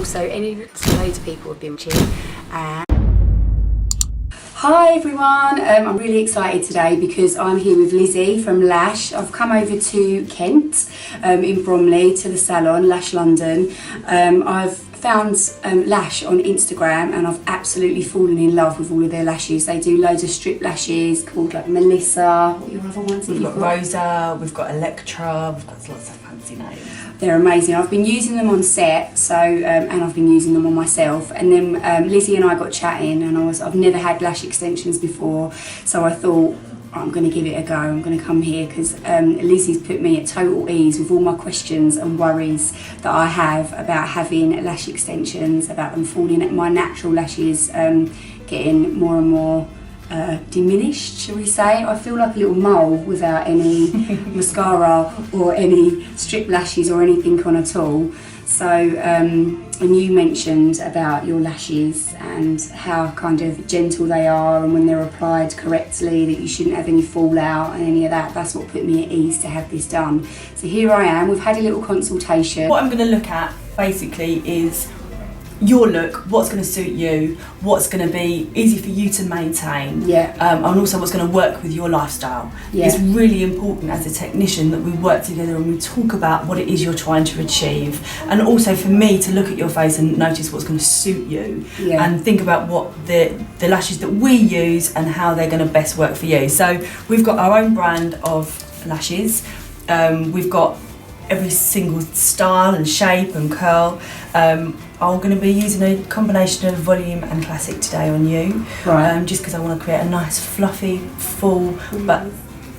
also loads of people have been watching. Hi everyone, I'm really excited today because I'm here with Lizzie from Lash. I've come over to Kent in Bromley to the salon, Lash London. I've found Lash on Instagram and I've absolutely fallen in love with all of their lashes. They do loads of strip lashes called like Melissa. What are your other ones? We've got Rosa, we've got Electra, we've got lots of fancy names. They're amazing. I've been using them on set, so and I've been using them on myself. And then Lizzie and I got chatting, and I've never had lash extensions before, so I thought I'm going to give it a go. I'm going to come here because Lizzie's put me at total ease with all my questions and worries that I have about having lash extensions, about them falling at my natural lashes, getting more and more diminished, shall we say. I feel like a little mole without any mascara or any strip lashes or anything on at all. So, and you mentioned about your lashes and how kind of gentle they are, and when they're applied correctly that you shouldn't have any fallout and any of that. That's what put me at ease to have this done. So here I am, we've had a little consultation. What I'm going to look at basically is your look, what's going to suit you, what's going to be easy for you to maintain, and also what's going to work with your lifestyle. It's really important as a technician that we work together and we talk about what it is you're trying to achieve, and also for me to look at your face and notice what's going to suit you, and think about what the lashes that we use and how they're going to best work for you. So we've got our own brand of lashes, we've got every single style and shape and curl. I'm going to be using a combination of volume and classic today on you, just because I want to create a nice fluffy, full but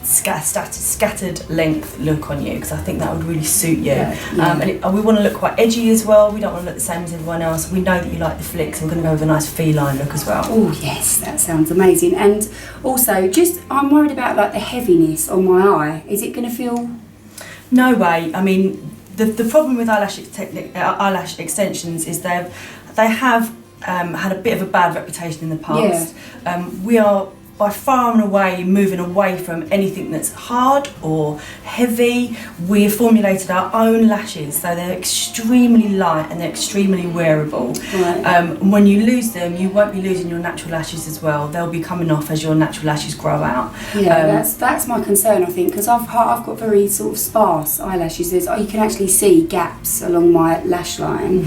scattered length look on you, because I think that would really suit you. And we want to look quite edgy as well. We don't want to look the same as everyone else. We know that you like the flicks, and we're going to go with a nice feline look as well. Oh yes, that sounds amazing. And also, I'm worried about like the heaviness on my eye. Is it going to feel? No way. I mean, the problem with eyelash extensions is they have had a bit of a bad reputation in the past. We are by far and away moving away from anything that's hard or heavy. We've formulated our own lashes, so they're extremely light and they're extremely wearable. When you lose them, you won't be losing your natural lashes as well. They'll be coming off as your natural lashes grow out. That's my concern, I think, because I've got very sort of sparse eyelashes. You can actually see gaps along my lash line,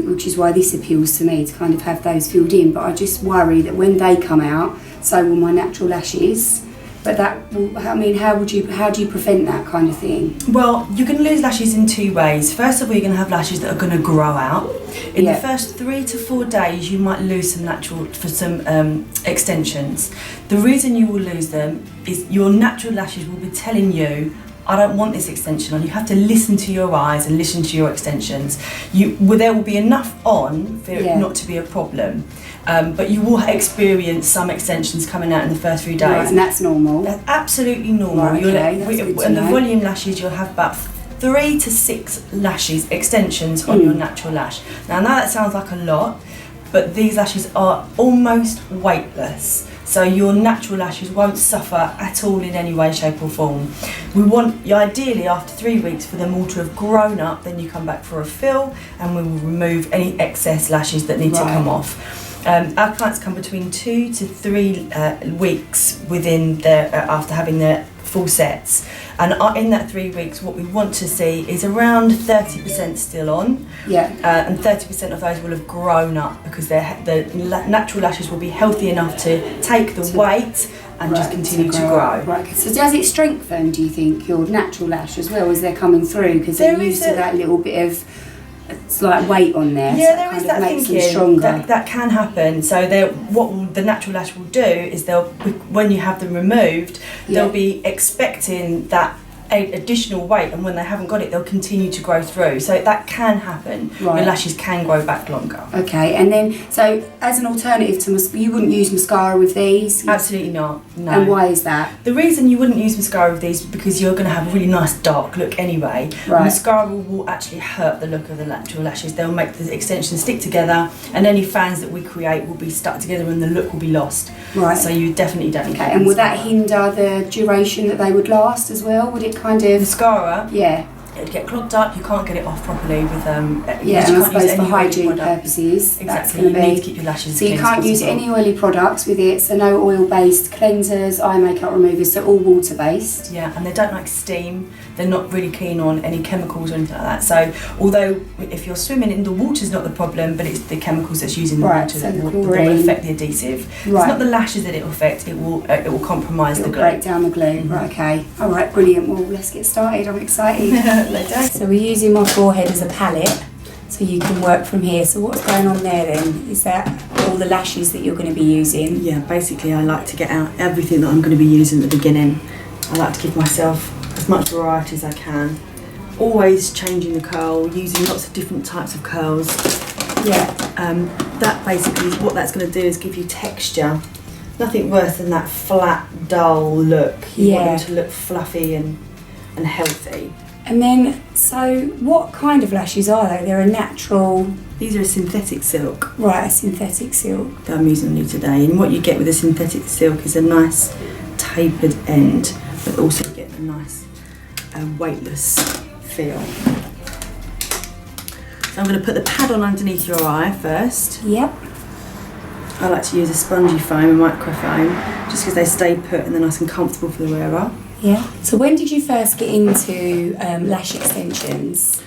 which is why this appeals to me, to kind of have those filled in. But I just worry that when they come out, so will my natural lashes. But I mean, how do you prevent that kind of thing? Well, you can lose lashes in two ways. First of all, you're going to have lashes that are going to grow out. In the first 3 to 4 days, you might lose some extensions. The reason you will lose them is your natural lashes will be telling you, I don't want this extension on. You have to listen to your eyes and listen to your extensions. There will be enough on for it not to be a problem. But you will experience some extensions coming out in the first few days. And that's normal? That's absolutely normal. And the volume lashes, you'll have about 3 to 6 lashes, extensions on your natural lash. Now that sounds like a lot, but these lashes are almost weightless. So your natural lashes won't suffer at all in any way, shape or form. We want, ideally after 3 weeks, for them all to have grown up, then you come back for a fill and we will remove any excess lashes that need to come off. Our clients come between 2 to 3 weeks within after having their full sets, and in that 3 weeks what we want to see is around 30% still on, and 30% of those will have grown up, because the natural lashes will be healthy enough to take the weight and just continue to grow. So does it strengthen, do you think, your natural lash as well as they're coming through, because they're used to that little bit of like weight on there? Yeah, so there is that thinking that can happen. So what the natural lash will do is when you have them removed, they'll be expecting that additional weight, and when they haven't got it, they'll continue to grow through. So that can happen. Your lashes can grow back longer. Okay, and then so as an alternative to you wouldn't use mascara with these? Absolutely not. No. And why is that? The reason you wouldn't use mascara with these is because you're going to have a really nice dark look anyway. Mascara will actually hurt the look of the natural lashes. They'll make the extensions stick together, and any fans that we create will be stuck together and the look will be lost. So you definitely don't need and would that hinder the duration that they would last as well? Would it kind of... Mascara? Yeah. it'd get clogged up. You can't get it off properly with and I suppose for hygiene purposes, exactly. You need to keep your lashes. So you can't use any oily products with it. So no oil-based cleansers, eye makeup removers. So all water-based. Yeah, and they don't like steam. They're not really keen on any chemicals or anything like that. So although if you're swimming in the water's not the problem, but it's the chemicals that's used in the water that will affect the adhesive. It's not the lashes that it will affect. It will compromise the glue. Break down the glue. Right. Okay. All right. Brilliant. Well, let's get started. I'm excited. So we're using my forehead as a palette, so you can work from here. So what's going on there then? Is that all the lashes that you're going to be using? Yeah, basically I like to get out everything that I'm going to be using at the beginning. I like to give myself as much variety as I can. Always changing the curl, using lots of different types of curls. Yeah. That basically is what that's going to do is give you texture. Nothing worse than that flat, dull look. You want them to look fluffy and healthy. And then, so what kind of lashes are they? They're a natural... These are a synthetic silk. Right, a synthetic silk. That I'm using on you today. And what you get with a synthetic silk is a nice tapered end, but also you get a nice weightless feel. So I'm going to put the pad on underneath your eye first. Yep. I like to use a spongy foam, a microfoam, just because they stay put and they're nice and comfortable for the wearer. Yeah. So when did you first get into lash extensions?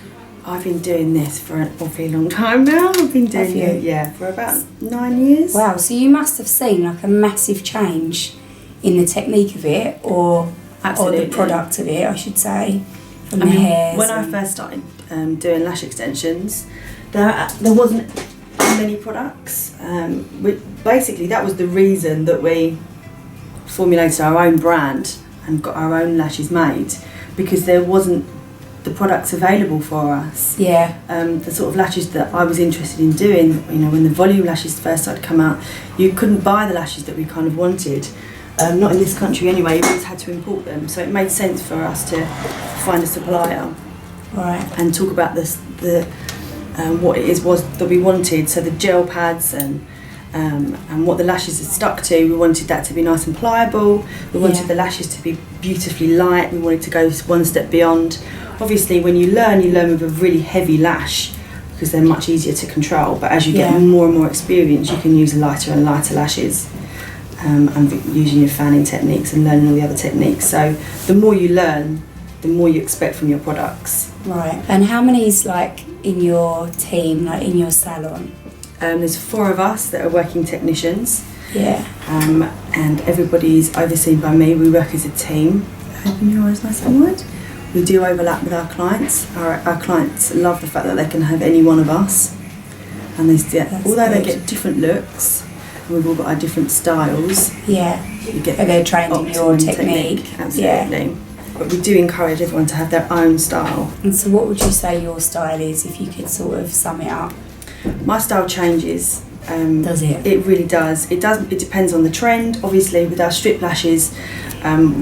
I've been doing this for an awfully long time now. I've been doing it, for about 9 years. Wow, so you must have seen like a massive change in the technique of it, or the product of it, I should say, from the hairs. When I first started doing lash extensions, there wasn't many products. Basically, that was the reason that we formulated our own brand and got our own lashes made, because there wasn't the products available for us. Yeah. The sort of lashes that I was interested in doing, when the volume lashes first started to come out, you couldn't buy the lashes that we kind of wanted. Not in this country anyway, we always had to import them. So it made sense for us to find a supplier. Right. And talk about what it was that we wanted. So the gel pads and what the lashes had stuck to, we wanted that to be nice and pliable. We wanted the lashes to be beautifully light. We wanted to go one step beyond. Obviously, when you learn with a really heavy lash because they're much easier to control. But as you get more and more experience, you can use lighter and lighter lashes, and using your fanning techniques and learning all the other techniques. So the more you learn, the more you expect from your products. Right. And how many is in your team, in your salon? There's 4 of us that are working technicians. Yeah. And everybody's overseen by me. We work as a team. Open your eyes nice and wide. We do overlap with our clients. Our clients love the fact that they can have any one of us. And although they get different looks, and we've all got our different styles. Yeah. They're trained in your technique. Absolutely. Yeah. But we do encourage everyone to have their own style. And so what would you say your style is, if you could sort of sum it up? My style changes. Does it? It really does. It depends on the trend. Obviously, with our strip lashes,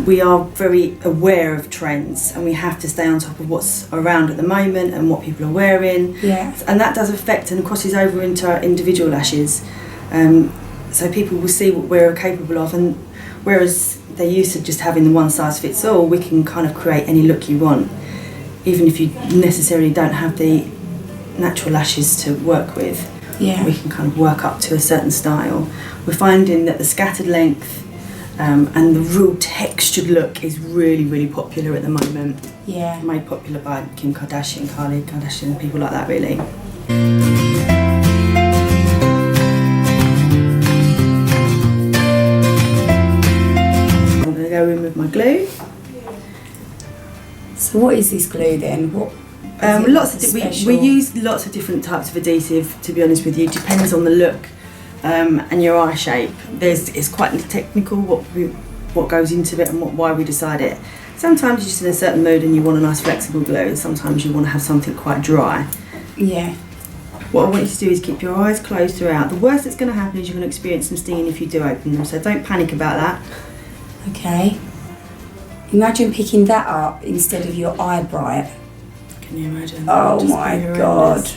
we are very aware of trends, and we have to stay on top of what's around at the moment and what people are wearing. Yeah. And that does affect and crosses over into our individual lashes. So people will see what we're capable of, and whereas they're used to just having the one size fits all, we can kind of create any look you want, even if you necessarily don't have the natural lashes to work with. Yeah. We can kind of work up to a certain style. We're finding that the scattered length and the real textured look is really, really popular at the moment. Yeah. Made popular by Kim Kardashian, Kylie Kardashian, people like that, really. I'm going to go in with my glue. So what is this glue then? We use lots of different types of adhesive, to be honest with you. It depends on the look and your eye shape. It's quite technical what goes into it and why we decide it. Sometimes you're just in a certain mood and you want a nice flexible glue, and sometimes you want to have something quite dry. Yeah. What I want you to do is keep your eyes closed throughout. The worst that's going to happen is you're going to experience some stinging if you do open them, so don't panic about that. Okay. Imagine picking that up instead of your eye bright. Can you imagine? Oh my god.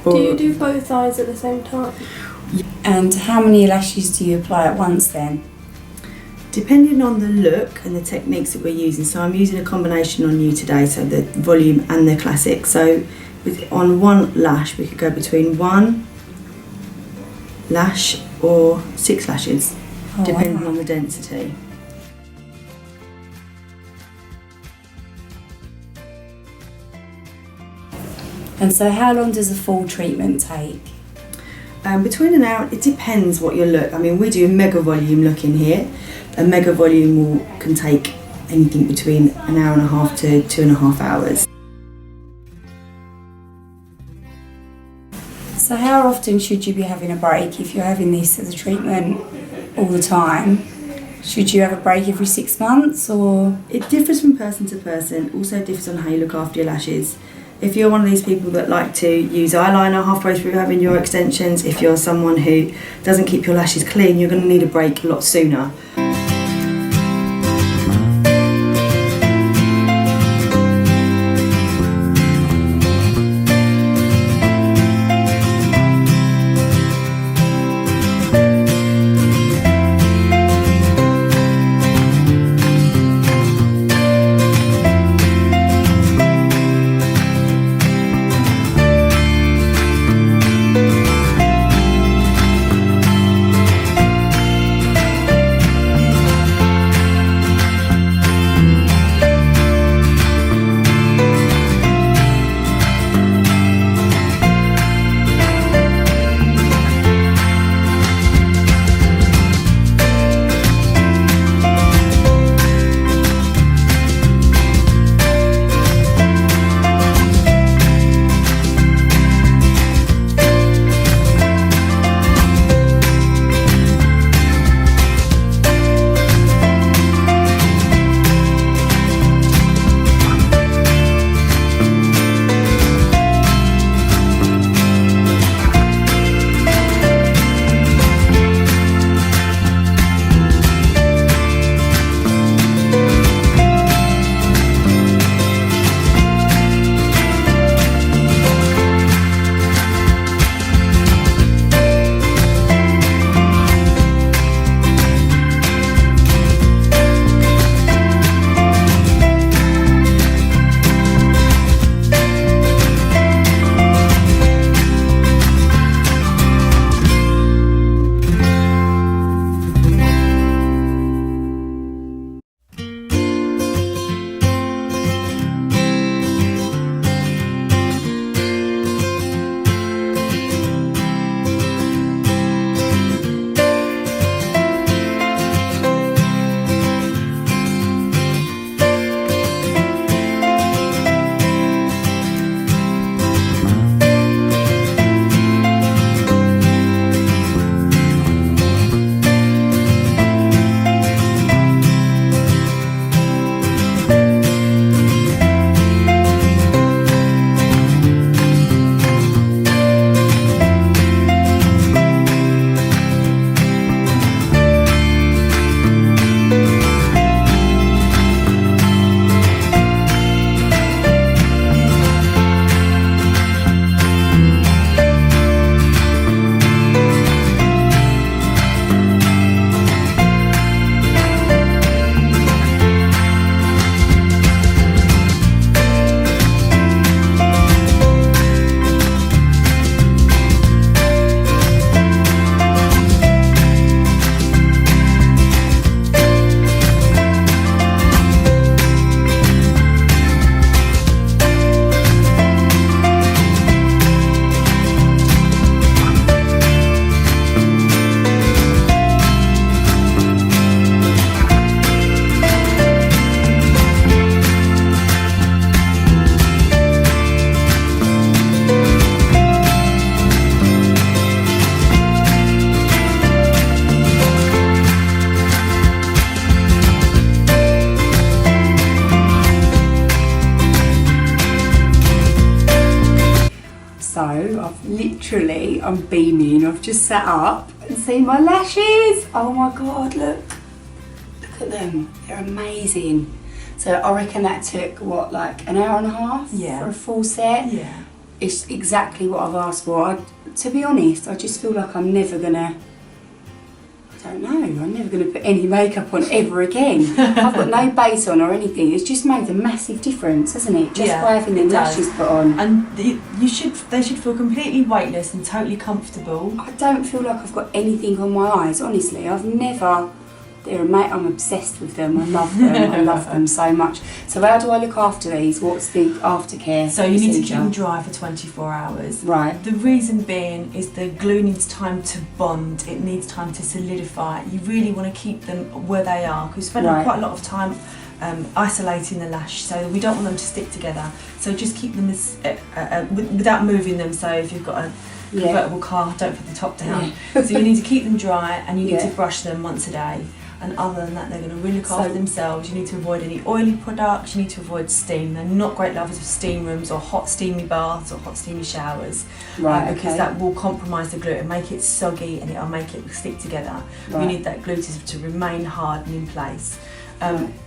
Do you do both eyes at the same time? And how many lashes do you apply at once then? Depending on the look and the techniques that we're using, so I'm using a combination on you today, so the volume and the classic. So on one lash we could go between 1 lash or 6 lashes, depending on the density. And so how long does a full treatment take? Between an hour, it depends what your look. I mean, we do a mega volume look in here. A mega volume can take anything between an hour and a half to 2.5 hours. So how often should you be having a break if you're having this as a treatment all the time? Should you have a break every 6 months, or? It differs from person to person, also differs on how you look after your lashes. If you're one of these people that like to use eyeliner halfway through having your extensions, if you're someone who doesn't keep your lashes clean, you're going to need a break a lot sooner. I'm beaming. I've just sat up and seen my lashes. Oh my God, look at them. They're amazing. So I reckon that took, what, like an hour and a half for a full set? Yeah. It's exactly what I've asked for. To be honest, I just feel like I'm never gonna, I don't know. I'm never going to put any makeup on ever again. I've got no base on or anything. It's just made a massive difference, hasn't it? Just by having the lashes put on. And they should feel completely weightless and totally comfortable. I don't feel like I've got anything on my eyes, honestly. I've never... I'm obsessed with them. I love them. I love them so much. So how do I look after these? What's the aftercare? So you need to keep them dry for 24 hours. Right. The reason being is the glue needs time to bond. It needs time to solidify. You really want to keep them where they are because we spend quite a lot of time isolating the lash, so we don't want them to stick together. So just keep them as, without moving them. So if you've got a convertible car, don't put the top down. So you need to keep them dry and you need to brush them once a day. And other than that, they're going to really look after themselves. You need to avoid any oily products. You need to avoid steam. They're not great lovers of steam rooms or hot steamy baths or hot steamy showers, because that will compromise the glue and make it soggy and it'll make it stick together. You need that glue to remain hard and in place.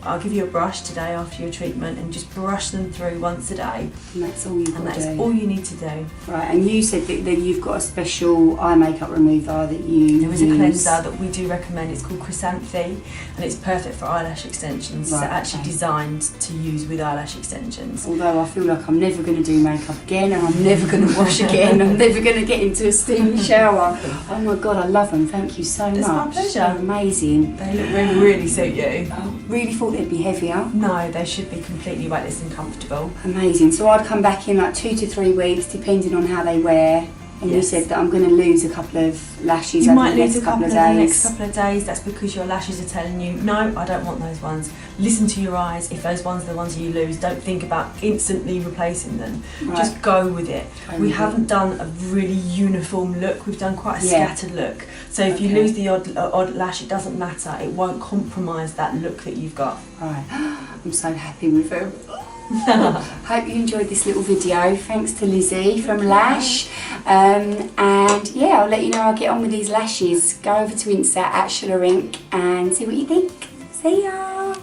I'll give you a brush today after your treatment and just brush them through once a day. And that's all you've got to do. And that's all you need to do. Right, and you said that you've got a special eye makeup remover that you There is a cleanser that we do recommend. It's called Chrysanthemum and it's perfect for eyelash extensions. It's actually designed to use with eyelash extensions. Although I feel like I'm never going to do makeup again and I'm never going to wash again. I'm never going to get into a steamy shower. Oh my God, I love them. Thank you so much. It's my pleasure. They're amazing. They look really, really suit you. Really thought they'd be heavier. No, they should be completely weightless and comfortable. Amazing. So I'd come back in like 2 to 3 weeks, depending on how they wear. And you said that I'm going to lose a couple of lashes over the next couple of days. In the next couple of days. That's because your lashes are telling you, no, I don't want those ones. Listen to your eyes. If those ones are the ones you lose, don't think about instantly replacing them. Just go with it. We haven't done a really uniform look. We've done quite a scattered look. So if you lose the odd lash, it doesn't matter. It won't compromise that look that you've got. Right. I'm so happy with them. Hope you enjoyed this little video. Thanks to Lizzie from Lash. And yeah, I'll let you know how I get on with these lashes. Go over to Insta @ShulaRink and see what you think. See ya!